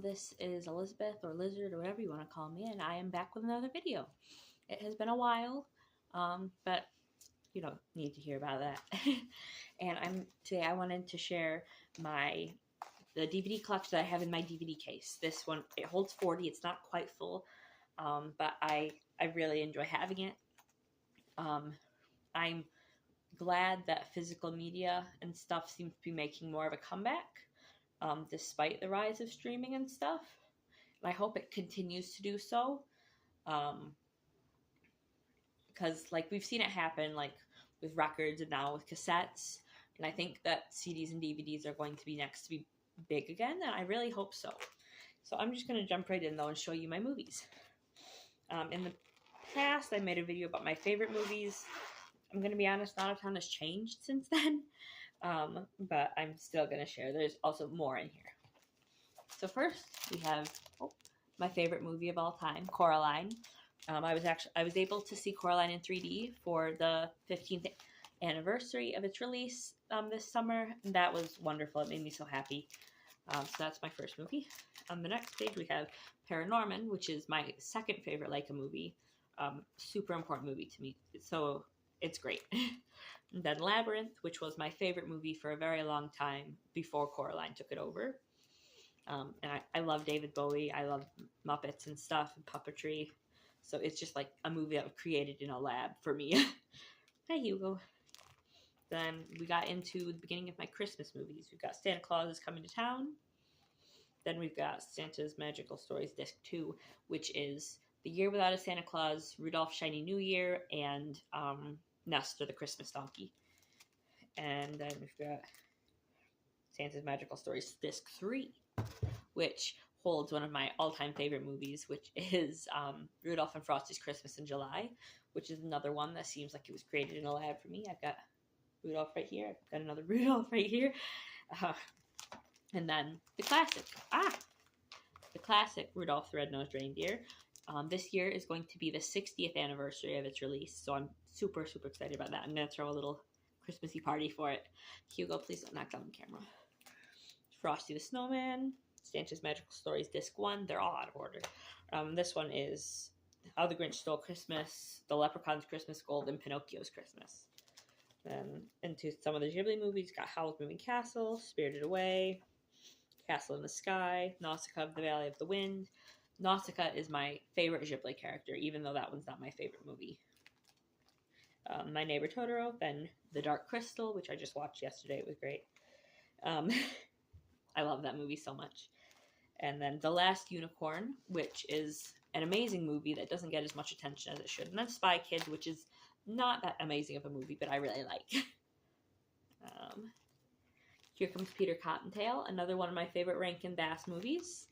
This is Elizabeth or Lizard or whatever you want to call me, and I am back with another video. It has been a while, but you don't need to hear about that. And today I wanted to share the DVD collection that I have in my DVD case. This one, it holds 40. It's not quite full, but I really enjoy having it. I'm glad that physical media and stuff seems to be making more of a comeback, despite the rise of streaming and stuff. And I hope it continues to do so, because we've seen it happen with records and now with cassettes, and I think that CDs and DVDs are going to be next to be big again, and I really hope so. So I'm just going to jump right in though and show you my movies. In the past, I made a video about my favorite movies. I'm going to be honest, not a ton has changed since then, but I'm still going to share. There's also more in here. So first, we have my favorite movie of all time, Coraline. I was able to see Coraline in 3D for the 15th anniversary of its release this summer. And that was wonderful. It made me so happy. So that's my first movie. On the next page, we have Paranorman, which is my second favorite Laika movie. Super important movie to me. So it's great. And then Labyrinth, which was my favorite movie for a very long time before Coraline took it over. And I love David Bowie. I love Muppets and stuff and puppetry. So it's just like a movie that was created in a lab for me. Hi, Hugo. Then we got into the beginning of my Christmas movies. We've got Santa Claus is Coming to Town. Then we've got Santa's Magical Stories Disc 2, which is The Year Without a Santa Claus, Rudolph Shiny New Year, and Nestor the Christmas Donkey. And then we've got Santa's Magical Stories Disc 3, which holds one of my all-time favorite movies, which is Rudolph and Frosty's Christmas in July, which is another one that seems like it was created in a lab for me. I've got Rudolph right here. I've got another Rudolph right here. And then the classic Rudolph the Red-Nosed Reindeer. This year is going to be the 60th anniversary of its release, so I'm super, super excited about that. I'm going to throw a little Christmassy party for it. Hugo, please don't knock down the camera. Frosty the Snowman, Santa's Magical Stories Disc 1. They're all out of order. This one is How the Grinch Stole Christmas, The Leprechaun's Christmas Gold, and Pinocchio's Christmas. Then into some of the Ghibli movies, got Howl's Moving Castle, Spirited Away, Castle in the Sky, Nausicaa of the Valley of the Wind. Nausicaa is my favorite Ghibli character, even though that one's not my favorite movie. My Neighbor Totoro, then The Dark Crystal, which I just watched yesterday. It was great. I love that movie so much. And then The Last Unicorn, which is an amazing movie that doesn't get as much attention as it should. And then Spy Kids, which is not that amazing of a movie, but I really like. Here Comes Peter Cottontail, another one of my favorite Rankin Bass movies.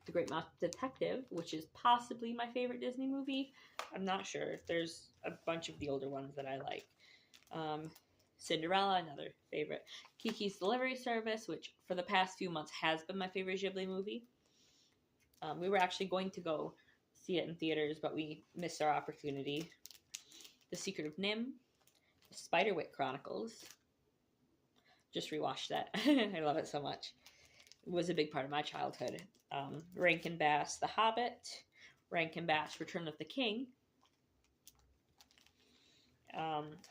The Great Mouse Detective, which is possibly my favorite Disney movie. I'm not sure. There's a bunch of the older ones that I like. Cinderella, another favorite. Kiki's Delivery Service, which for the past few months has been my favorite Ghibli movie. We were actually going to go see it in theaters, but we missed our opportunity. The Secret of NIMH, The Spiderwick Chronicles. Just rewatched that. I love it so much. It was a big part of my childhood. Rankin Bass, The Hobbit. Rankin Bass, Return of the King.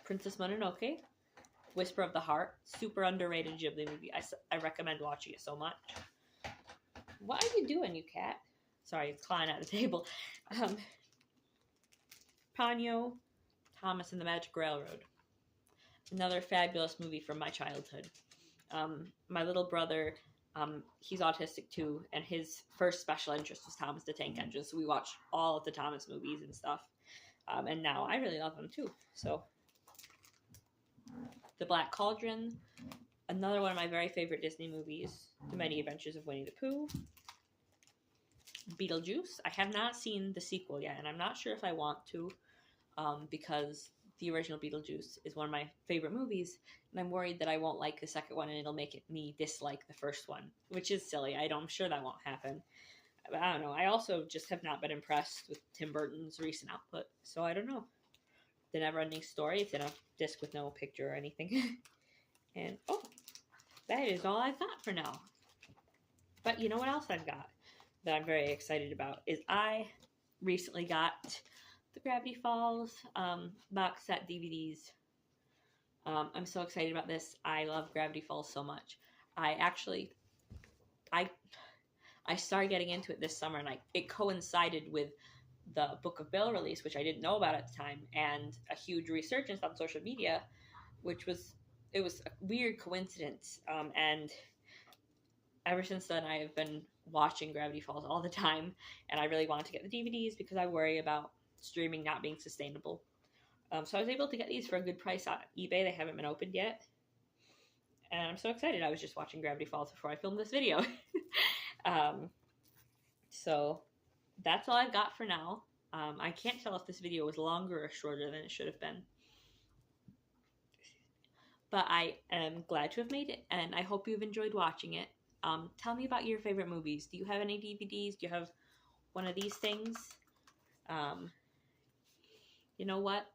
Princess Mononoke. Whisper of the Heart. Super underrated Ghibli movie. I recommend watching it so much. What are you doing, you cat? Sorry, it's clawing at the table. Ponyo. Thomas and the Magic Railroad. Another fabulous movie from my childhood. My little brother, he's autistic too, and his first special interest was Thomas the Tank Engine, so we watched all of the Thomas movies and stuff. And now I really love them too. So, The Black Cauldron, another one of my very favorite Disney movies, The Many Adventures of Winnie the Pooh. Beetlejuice. I have not seen the sequel yet, and I'm not sure if I want to, because the original Beetlejuice is one of my favorite movies, and I'm worried that I won't like the second one and it'll make me dislike the first one, which is silly. I'm sure that won't happen. But I don't know. I also just have not been impressed with Tim Burton's recent output, so I don't know. The Neverending Story. It's in a disc with no picture or anything. And, that is all I've got for now. But you know what else I've got that I'm very excited about is I recently got the Gravity Falls box set DVDs. I'm so excited about this. I love Gravity Falls so much. I started getting into it this summer, and it coincided with the Book of Bill release, which I didn't know about at the time, and a huge resurgence on social media, it was a weird coincidence. And ever since then, I have been watching Gravity Falls all the time, and I really wanted to get the DVDs because I worry about streaming not being sustainable. So I was able to get these for a good price on eBay. They haven't been opened yet. And I'm so excited. I was just watching Gravity Falls before I filmed this video. So that's all I've got for now. I can't tell if this video was longer or shorter than it should have been. But I am glad to have made it, and I hope you've enjoyed watching it. Tell me about your favorite movies. Do you have any DVDs? Do you have one of these things? You know what?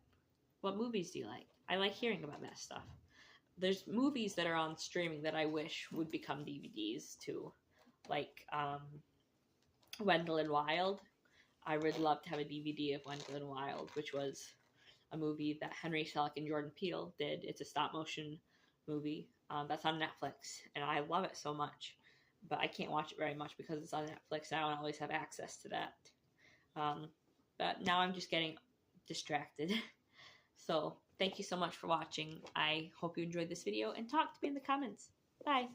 What movies do you like? I like hearing about that stuff. There's movies that are on streaming that I wish would become DVDs too. Like Wendell and Wild. I would love to have a DVD of Wendell and Wild, which was a movie that Henry Selick and Jordan Peele did. It's a stop motion movie that's on Netflix, and I love it so much. But I can't watch it very much because it's on Netflix, and I don't always have access to that. But now I'm just getting distracted. So thank you so much for watching. I hope you enjoyed this video, and talk to me in the comments. Bye.